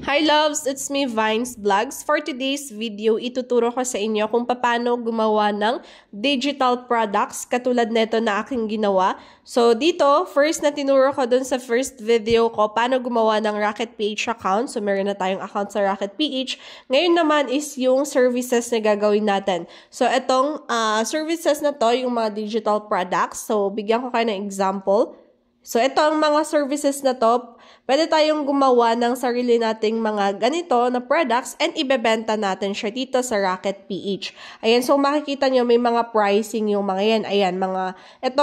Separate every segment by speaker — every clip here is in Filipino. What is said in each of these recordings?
Speaker 1: Hi loves! It's me, Vines Vlogs. For today's video, ituturo ko sa inyo kung paano gumawa ng digital products katulad nito na aking ginawa. So dito, first na tinuro ko dun sa first video ko, paano gumawa ng Rocket PH account. So meron na tayong account sa Rocket PH. Ngayon naman is yung services na gagawin natin. So itong services na to, yung mga digital products. So bigyan ko kayo ng example. So, ito ang mga services na to, pwede tayong gumawa ng sarili nating mga ganito na products and ibebenta natin siya dito sa Rocket PH. Ayan, so makikita nyo may mga pricing yung mga yan. Ayan, mga, ito,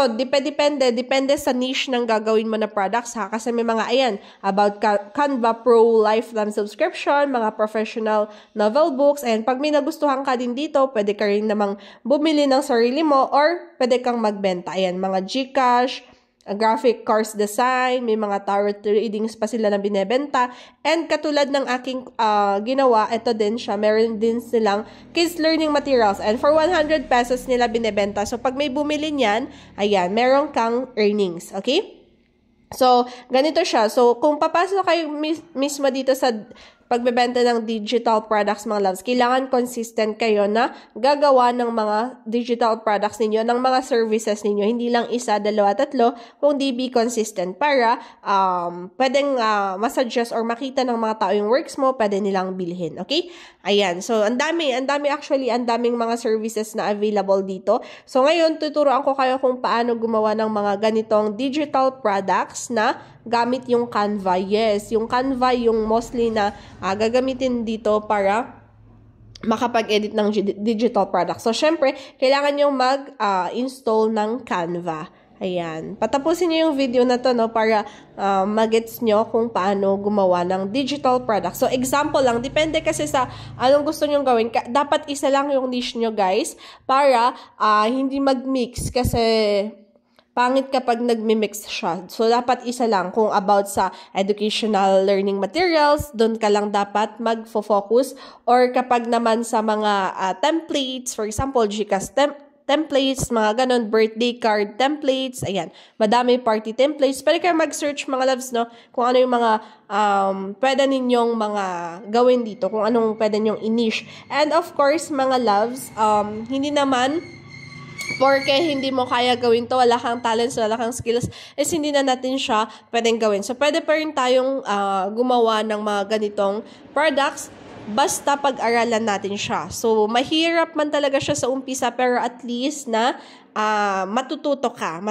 Speaker 1: depende sa niche ng gagawin mo na products ha. Kasi may mga, ayan, about Canva Pro lifetime subscription, mga professional novel books, and pag may nagustuhan ka din dito, pwede ka rin namang bumili ng sarili mo or pwede kang magbenta. Ayan, mga GCash, graphic course design, may mga tarot readings pa sila na binebenta. And katulad ng aking ginawa, ito din siya, meron din silang kids learning materials. And for 100 pesos nila binebenta. So pag may bumili niyan, ayan, meron kang earnings. Okay? So, ganito siya. So, kung papasok kayo mismo dito sa pagbebenta ng digital products, mga loves, kailangan consistent kayo na gagawa ng mga digital products ninyo, ng mga services ninyo. Hindi lang isa, dalawa, tatlo, kundi be consistent para pwedeng masuggest or makita ng mga tao yung works mo, pwede nilang bilhin. Okay? Ayan. So, ang daming mga services na available dito. So, ngayon, tuturuan ko kayo kung paano gumawa ng mga ganitong digital products na gamit yung Canva. Yes, yung Canva yung mostly na gagamitin dito para makapag-edit ng digital product. So, syempre, kailangan nyo mag-install ng Canva. Ayan. Patapusin nyo yung video na to, no, para magets nyo kung paano gumawa ng digital product. So, example lang. Depende kasi sa anong gusto nyo gawin. Dapat isa lang yung niche nyo, guys, para hindi mag-mix. Kasi pangit kapag nagmi-mix siya. So, dapat isa lang. Kung about sa educational learning materials, doon ka lang dapat mag-focus. Or kapag naman sa mga templates, for example, GCash templates, mga ganon, birthday card templates, ayan. Madami party templates. Pwede kayo mag-search, mga loves, no? Kung ano yung mga pwede ninyong mga gawin dito. Kung anong pwede nyong i-niche. And of course, mga loves, hindi naman porque hindi mo kaya gawin to, wala kang talents, wala kang skills, is hindi na natin siya pwedeng gawin. So, pwede pa rin tayong gumawa ng mga ganitong products, basta pag-aralan natin siya. So, mahirap man talaga siya sa umpisa, pero at least na matututo ka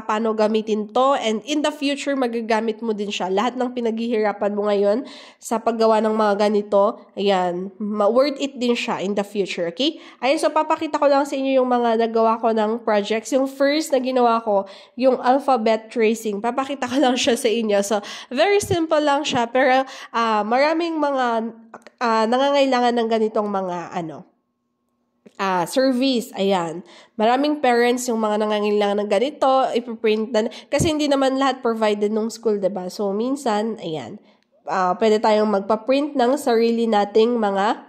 Speaker 1: paano gamitin to, and in the future, magagamit mo din siya. Lahat ng pinaghihirapan mo ngayon sa paggawa ng mga ganito, ayan, worth it din siya in the future, okay? Ayan, so papakita ko lang sa inyo yung mga nagawa ko ng projects. Yung first na ginawa ko, yung alphabet tracing. Papakita ko lang siya sa inyo. So, very simple lang siya, pero maraming mga nangangailangan ng ganitong mga service, ayan. Maraming parents yung mga nangangailangan ng ganito, ipiprint na, kasi hindi naman lahat provided ng school, diba? So, minsan, ayan, pwede tayong magpa-print ng sarili nating mga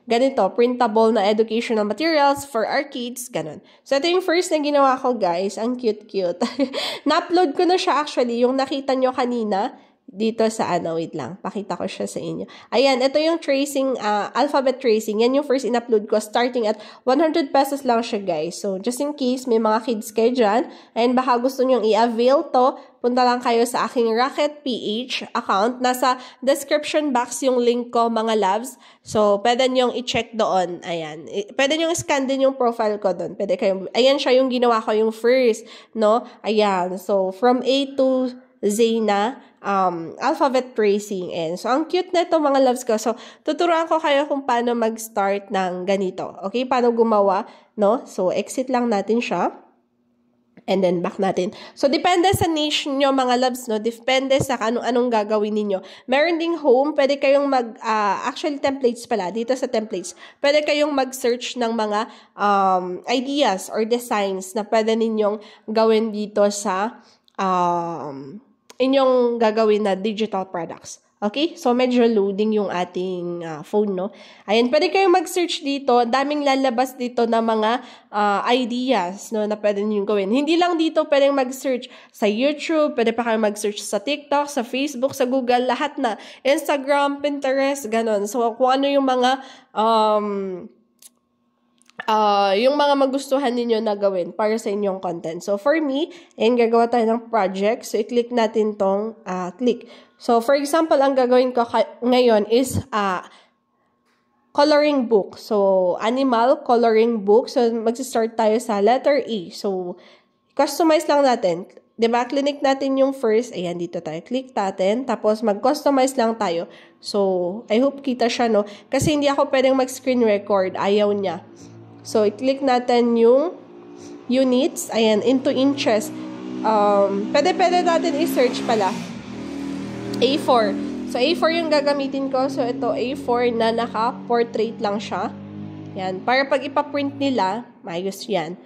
Speaker 1: ganito, printable na educational materials for our kids, ganun. So, ito yung first na ginawa ko, guys. Ang cute-cute. Na-upload ko na siya actually, yung nakita nyo kanina, dito sa wait lang, pakita ko siya sa inyo. Ayan, ito yung tracing, alphabet tracing. Yan yung first in-upload ko, starting at 100 pesos lang siya, guys. So, just in case may mga kids kayo dyan, and baka gusto nyong i-avail to, punta lang kayo sa aking Rocket PH account. Nasa description box yung link ko, mga loves. So, pwede nyong i-check doon. Ayan. Pwede nyong scan din yung profile ko doon. Pwede kayong, ayan siya yung ginawa ko, yung first, no? Ayan. So, from A to Z na, alphabet tracing. And so, ang cute na ito, mga loves ko. So, tuturuan ko kayo kung paano mag-start ng ganito. Okay? Paano gumawa, no? So, exit lang natin siya. And then, back natin. So, depende sa niche nyo, mga loves, no? Depende sa anong gagawin ninyo. Meron ding home, pwede kayong actually, templates pala. Dito sa templates, pwede kayong mag-search ng mga ideas or designs na pwede ninyong gawin dito sa inyong gagawin na digital products. Okay? So, medyo loading yung ating phone, no? Ayan, pwede kayong mag-search dito. Daming lalabas dito na mga ideas, no, na pwede nyo gawin. Hindi lang dito pwedeng mag-search sa YouTube, pwede pa kayong mag-search sa TikTok, sa Facebook, sa Google, lahat na. Instagram, Pinterest, ganon. So, kung ano yung mga yung mga magustuhan ninyo na gawin para sa inyong content. So, for me, gagawa tayo ng project. So, i-click natin tong click. So, for example, ang gagawin ko ngayon is coloring book. So, animal coloring book. So, mag-start tayo sa letter A. So, customize lang natin. Diba? Click natin yung first. Ayan, dito tayo. Click natin. Tapos, mag-customize lang tayo. So, I hope kita siya, no? Kasi hindi ako pwedeng mag-screen record. Ayaw niya. So, i-click natin yung units. Ayan, into inches. Pwede natin i-search pala. A4. So, A4 yung gagamitin ko. So, ito, A4 na naka-portrait lang siya. Ayan. Para pag ipaprint nila, maayos yan.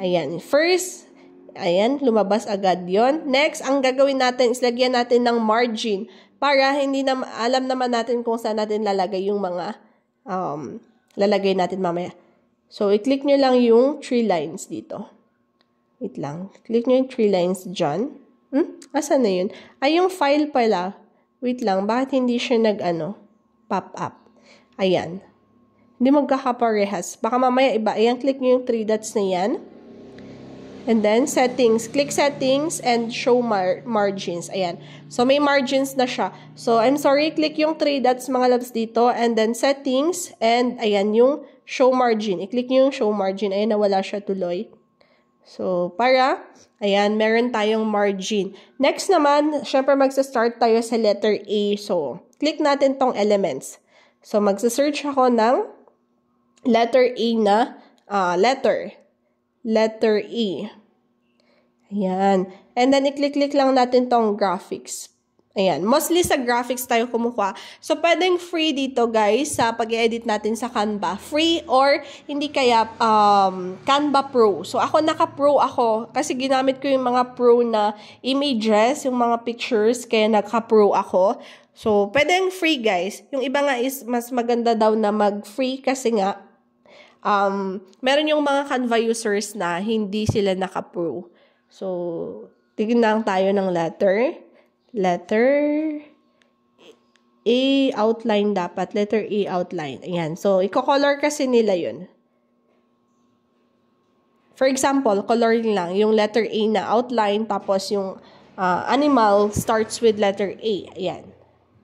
Speaker 1: Ayan. First, ayan, lumabas agad yon. Next, ang gagawin natin is lagyan natin ng margin para hindi na alam naman natin kung saan natin lalagay yung mga lalagay natin mamaya. So, i-click nyo lang yung 3 lines dito. Wait lang. Click nyo yung 3 lines dyan. Asan na yun? Ay, yung file pala. Wait lang. Bakit hindi siya pop up? Ayan. Hindi magkakaparehas. Baka mamaya iba. Ayan, click nyo yung 3 dots na yan. And then, settings. Click settings and show margins. Ayan. So, may margins na siya. So, I'm sorry. Click yung 3 dots mga labs dito. And then, settings. And, ayan, yung show margin. I-click nyo yung show margin. Ayan, nawala siya tuloy. So, ayan, meron tayong margin. Next naman, syempre magsa-start tayo sa letter A. So, click natin tong elements. So, magsa-search ako ng letter A na letter. Letter A. Ayan. And then, i-click lang natin tong graphics. Ayan. Mostly sa graphics tayo kumukuha. So, pwedeng free dito, guys, sa pag-edit natin sa Canva. Free or hindi kaya Canva Pro. So, ako naka-pro ako kasi ginamit ko yung mga pro na images, yung mga pictures, kaya naka-pro ako. So, pwedeng free, guys. Yung iba nga is mas maganda daw na mag-free kasi nga meron yung mga Canva users na hindi sila naka-pro. So, tignan tayo ng letter A outline dapat. Letter A outline. Ayan. So, i-color kasi nila yun. For example, coloring lang. Yung letter A na outline, tapos yung animal starts with letter A. Ayan.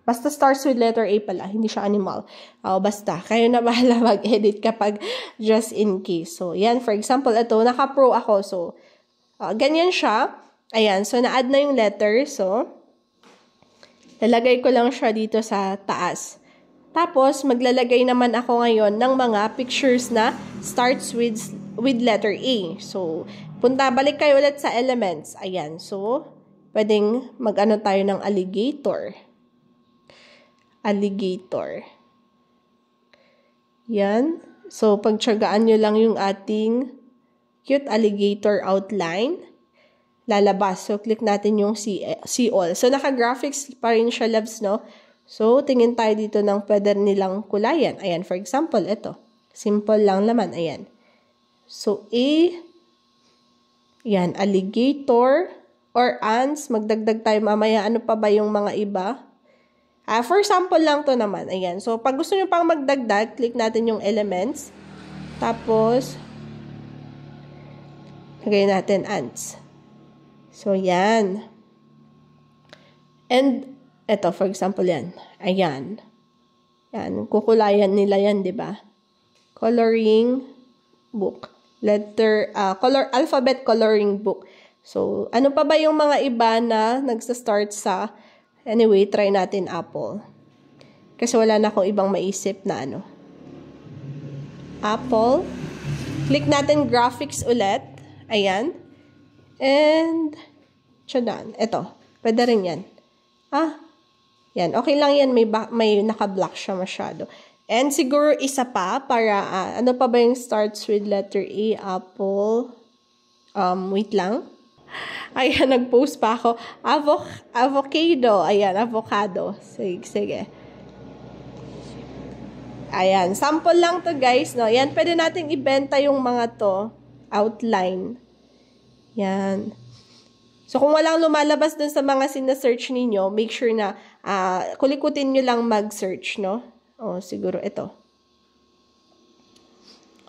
Speaker 1: Basta starts with letter A pala. Hindi siya animal. Basta. Kayo na bahala mag-edit kapag just in case. So, yan. For example, ito. Naka-pro ako. So, ganyan siya. Ayan. So, na-add na yung letter. So, lalagay ko lang siya dito sa taas. Tapos, maglalagay naman ako ngayon ng mga pictures na starts with letter A. So, balik kayo ulit sa elements. Ayan. So, pwedeng mag-ano tayo ng alligator. Alligator. Yan. So, pagtsagaan nyo lang yung ating cute alligator outline. Lalabas. So, click natin yung see all. So, naka-graphics pa rin siya, loves, no? So, tingin tayo dito ng pwede nilang kulayan. Ayan, for example, ito. Simple lang naman. Ayan. So, yan, alligator or ants. Magdagdag tayo mamaya. Ano pa ba yung mga iba? For sample lang to naman. Ayan. So, pag gusto nyo pang magdagdag, click natin yung elements. Tapos, lagay natin ants. So, yan. And, eto, for example, yan. Ayan. Yan. Kukulayan nila yan, di ba? Coloring book. Alphabet coloring book. So, ano pa ba yung mga iba na nagsa-start sa, anyway, try natin apple. Kasi wala na akong ibang maisip na ano. Apple. Click natin graphics ulit. Ayan. And, tsadan. Ito. Pwede rin yan. Yan. Okay lang yan. May naka-block siya masyado. And siguro isa pa para, ano pa ba yung starts with letter A? Apple. Wait lang. Ayan, nag-post pa ako. Avocado. Ayan, avocado. Sige. Ayan, sample lang to guys, no? Yan, pwede nating ibenta yung mga to. Outline. Yan. So, kung walang lumalabas dun sa mga sina-search ninyo, make sure na kulikutin nyo lang mag-search, no? O, siguro ito.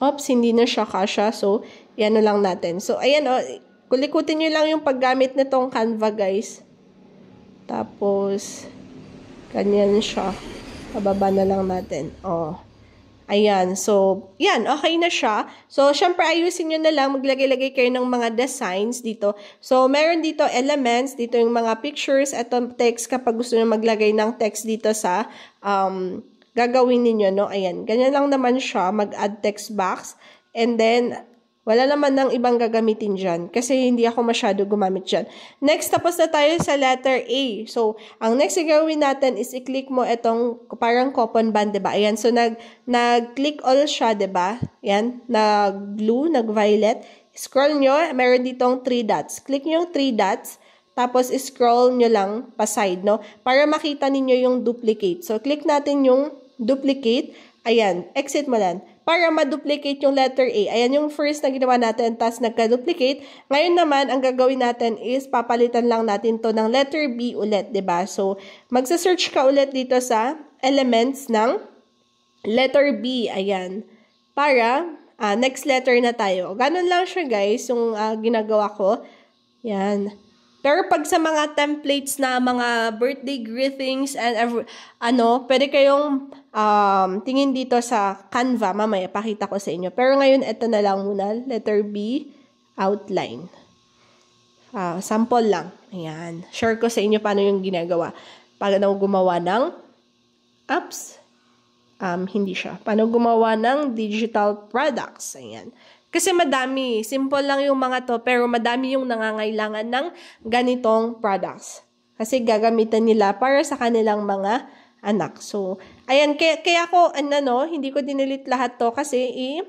Speaker 1: Oops, hindi na siya kasha. So, yan lang natin. So, ayan, o. Kulikutin nyo lang yung paggamit nitong Canva, guys. Tapos, ganyan siya. Pababa na lang natin. Oh. Ayan. So, yan. Okay na siya. So, syempre, ayusin nyo na lang. Maglagay-lagay kayo ng mga designs dito. So, meron dito elements. Dito yung mga pictures. Ito text kapag gusto nyo maglagay ng text dito sa gagawin ninyo, no? Ayan. Ganyan lang naman siya. Mag-add text box. And then, wala naman ng ibang gagamitin dyan. Kasi hindi ako masyado gumamit dyan. Next, tapos na tayo sa letter A. So, ang next na gawin natin is i-click mo itong parang coupon band, diba? Ayan. So, nag-click all siya, diba? Ayan. Nag-blue, nag-violet. Scroll nyo. Meron ditong 3 dots. Click nyo yung 3 dots. Tapos, scroll nyo lang pa side, no? Para makita ninyo yung duplicate. So, click natin yung duplicate. Ayan. Exit mo lang. Para ma-duplicate yung letter A. Ayan yung first na ginawa natin, tapos nagka-duplicate. Ngayon naman, ang gagawin natin is papalitan lang natin to ng letter B ulit, diba? So, magsa-search ka ulit dito sa elements ng letter B. Ayan. Para, next letter na tayo. Ganun lang siya, guys, yung ginagawa ko. Yan. Pero pag sa mga templates na mga birthday greetings and pwede kayong tingin dito sa Canva. Mamaya, pakita ko sa inyo. Pero ngayon, ito na lang muna. Letter B, outline. Sample lang. Ayan. Share ko sa inyo paano yung ginagawa. Paano gumawa ng apps. Hindi siya. Paano gumawa ng digital products. Ayan. Kasi madami. Simple lang yung mga to, pero madami yung nangangailangan ng ganitong products. Kasi gagamitan nila para sa kanilang mga anak. So, ayan. Kaya ako, hindi ko dinelete lahat to kasi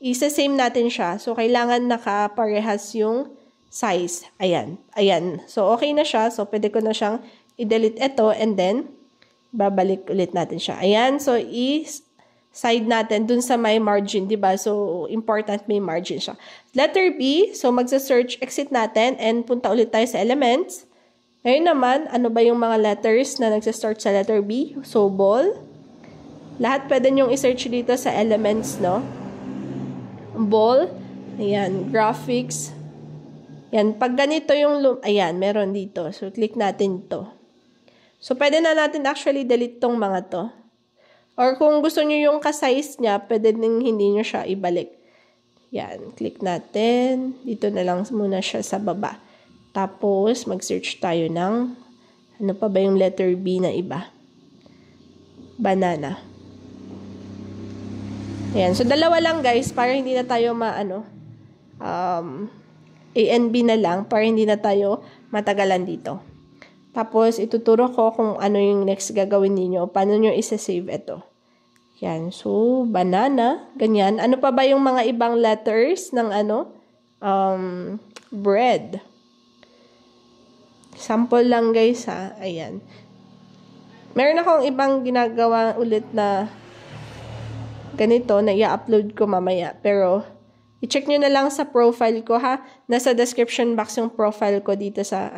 Speaker 1: isa-same natin siya. So, kailangan nakaparehas yung size. Ayan. Ayan. So, okay na siya. So, pwede ko na siyang i-delete ito and then, babalik ulit natin siya. Ayan. So, side natin dun sa may margin, diba? So, important may margin siya. Letter B, so magsa-search, exit natin, and punta ulit tayo sa elements. Ngayon naman, ano ba yung mga letters na nagsa-start sa letter B? So, ball. Lahat pwede nyong i-search dito sa elements, no? Ball. Ayan, graphics. Ayan, pag ganito yung, ayan, meron dito. So, click natin to. So, pwede na natin actually delete tong mga to. Or kung gusto nyo yung ka-size niya, pwede nang hindi nyo siya ibalik. Yan, click natin. Dito na lang muna siya sa baba. Tapos, mag-search tayo ng, ano pa ba yung letter B na iba? Banana. Ayan, so dalawa lang guys, para hindi na tayo A and B na lang, para hindi na tayo matagalan dito. Tapos, ituturo ko kung ano yung next gagawin niyo, paano nyo isa-save ito. Yan. So, banana. Ganyan. Ano pa ba yung mga ibang letters ng bread. Sample lang guys ha. Ayan. Meron akong ibang ginagawa ulit na ganito na i-upload ko mamaya. Pero, i-check nyo na lang sa profile ko ha. Nasa description box yung profile ko dito sa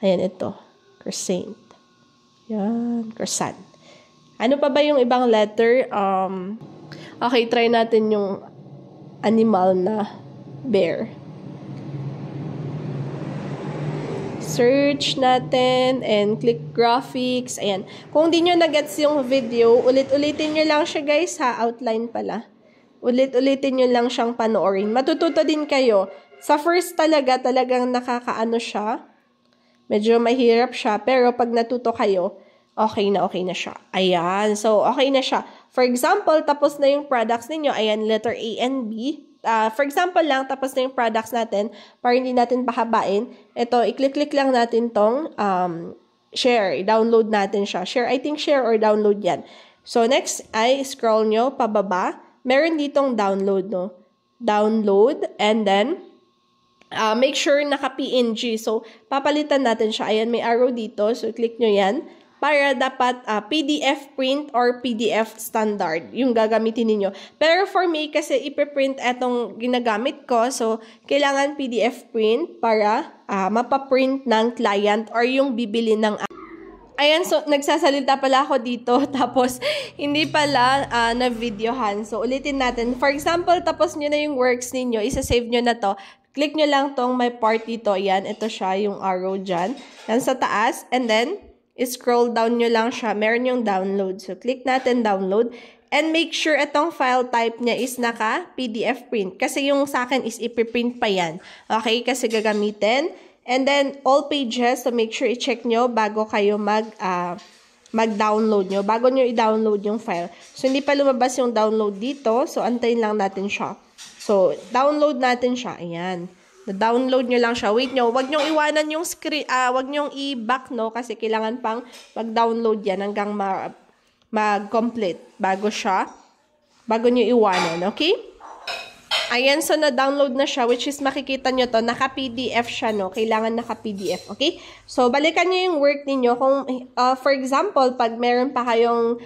Speaker 1: Ayan, ito. Croissant. Yan. Croissant. Ano pa ba yung ibang letter? Okay, try natin yung animal na bear. Search natin and click graphics. Ayan. Kung di nyo na-gets yung video, ulit-ulitin nyo lang siya guys ha. Outline pala. Ulit-ulitin nyo lang siyang panoorin. Matututo din kayo. Sa first talagang nakakaano siya. Medyo mahirap siya, pero pag natuto kayo, okay na siya. Ayan, so okay na siya. For example, tapos na yung products ninyo, ayan, letter A and B. For example lang, tapos na yung products natin, para hindi natin pahabain. Ito, i-click-click lang natin tong share, i-download natin siya. I think share or download yan. So next, ay scroll nyo pababa. Meron ditong download, no? Download, and then, make sure naka-PNG. So, papalitan natin siya. Ayan, may arrow dito. So, click nyo yan. Para dapat PDF print or PDF standard yung gagamitin ninyo. Pero for me, kasi ipiprint etong ginagamit ko. So, kailangan PDF print para mapaprint ng client or yung bibili ng ayan, so nagsasalita pala ako dito tapos hindi pala na-videohan. So, ulitin natin. For example, tapos nyo na yung works ninyo, isa-save nyo na to. Click nyo lang tong may part dito. Ayan, ito siya, yung arrow dyan. Yan sa taas. And then, scroll down nyo lang siya. Meron yung download. So, click natin download. And make sure itong file type niya is naka-PDF print. Kasi yung sa akin is ipiprint pa yan. Okay? Kasi gagamitin. And then, all pages, so make sure i-check nyo bago kayo mag-download nyo. Bago nyo i-download yung file. So, hindi pa lumabas yung download dito. So, antayin lang natin siya. So, download natin siya. Ayan. Na-download nyo lang siya. Wait nyo. Huwag nyo iwanan yung screen. Huwag nyo i-back, no? Kasi kailangan pang mag-download yan hanggang mag-complete. Bago nyo iwanan. Okay? Ayan, so na-download na siya, which is makikita nyo to, naka-PDF siya, no? Kailangan naka-PDF, okay? So, balikan nyo yung work ninyo. Kung, for example, pag meron pa kayong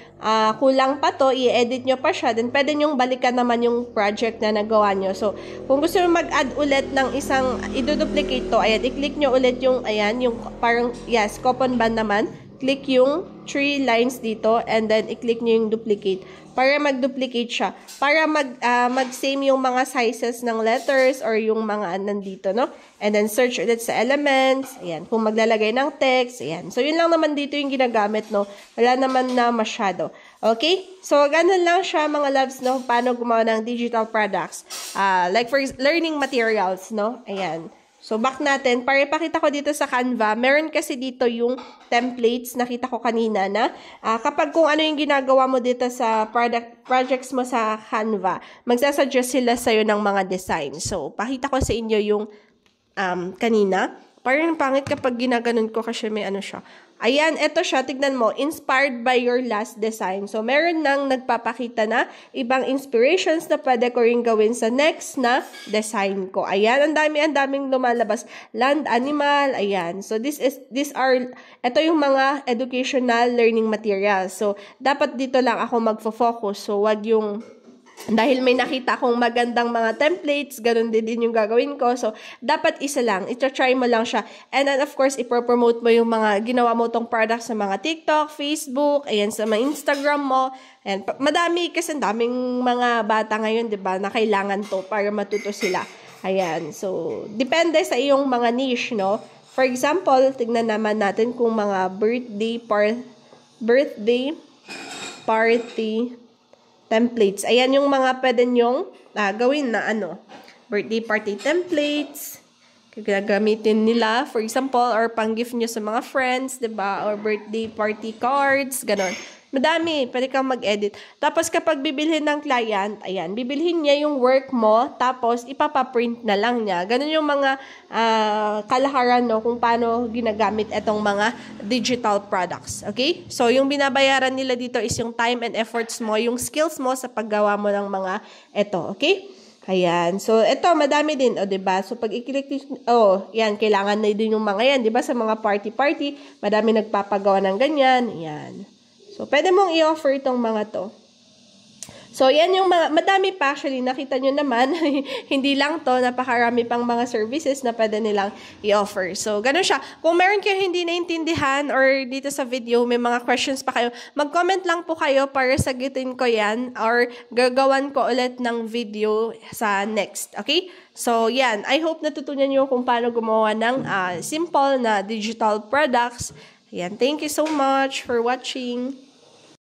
Speaker 1: kulang pa to, i-edit nyo pa siya, then pwede nyo balikan naman yung project na nagawa nyo. So, kung gusto nyo mag-add ulit ng isang, i-duplicate to, ayan, i-click nyo ulit yung, ayan, yung parang, yes, coupon band naman. Click yung 3 lines dito, and then i-click nyo yung duplicate. Para mag-duplicate siya. Para mag-same yung mga sizes ng letters or yung mga nandito, no? And then, search ulit sa elements. Ayan. Kung maglalagay ng text. Ayan. So, yun lang naman dito yung ginagamit, no? Wala naman na masyado. Okay? So, ganun lang siya, mga loves, no? Paano gumawa ng digital products. Like for learning materials, no? Ayan. So, back natin. Para ipakita ko dito sa Canva, meron kasi dito yung templates, nakita ko kanina na kapag kung ano yung ginagawa mo dito sa projects mo sa Canva, magsasuggest sila sa'yo ng mga design. So, pakita ko sa inyo yung kanina. Parang pangit kapag ginaganon ko kasi may ano siya. Ayan, eto siya. Tignan mo. Inspired by your last design. So, meron nang nagpapakita na ibang inspirations na pwede ko rin gawin sa next na design ko. Ayan, ang daming lumalabas. Land, animal, ayan. So, ito yung mga educational learning materials. So, dapat dito lang ako magfo-focus. So, wag yung dahil may nakita akong magandang mga templates, ganun din yung gagawin ko. So, dapat isa lang. Itra-try mo lang siya. And then, of course, ipropromote mo yung mga ginawa mo tong products sa mga TikTok, Facebook, ayan, sa mga Instagram mo. And madami kasi daming mga bata ngayon, di ba, na kailangan to para matuto sila. Ayan. So, depende sa iyong mga niche, no? For example, tignan naman natin kung mga birthday party templates. Ayan yung mga pwede nyong gawin na birthday party templates. Gagamitin nila, for example, or pang-gift nyo sa mga friends, diba? Or birthday party cards, ganon. Madami, pwede kang mag-edit. Tapos kapag bibilhin ng client, ayan, bibilhin niya yung work mo, tapos ipapaprint na lang niya. Ganon yung mga kalakaran, no, kung paano ginagamit itong mga digital products. Okay? So, yung binabayaran nila dito is yung time and efforts mo, yung skills mo sa paggawa mo ng mga ito. Okay? Ayan. So, ito, madami din, o, diba? So, pag i-click, yan, kailangan na din yung mga yan, diba? Sa mga party-party, madami nagpapagawa ng ganyan. Ayan. So, pwede mong i-offer itong mga to. So, yan yung mga, madami pa actually, nakita nyo naman, hindi lang to, napakarami pang mga services na pwede nilang i-offer. So, ganun siya. Kung meron kayo hindi naintindihan or dito sa video, may mga questions pa kayo, mag-comment lang po kayo para sagutin ko yan or gagawan ko ulit ng video sa next. Okay? So, yan. I hope natutunan nyo kung paano gumawa ng simple na digital products. Yan. Thank you so much for watching.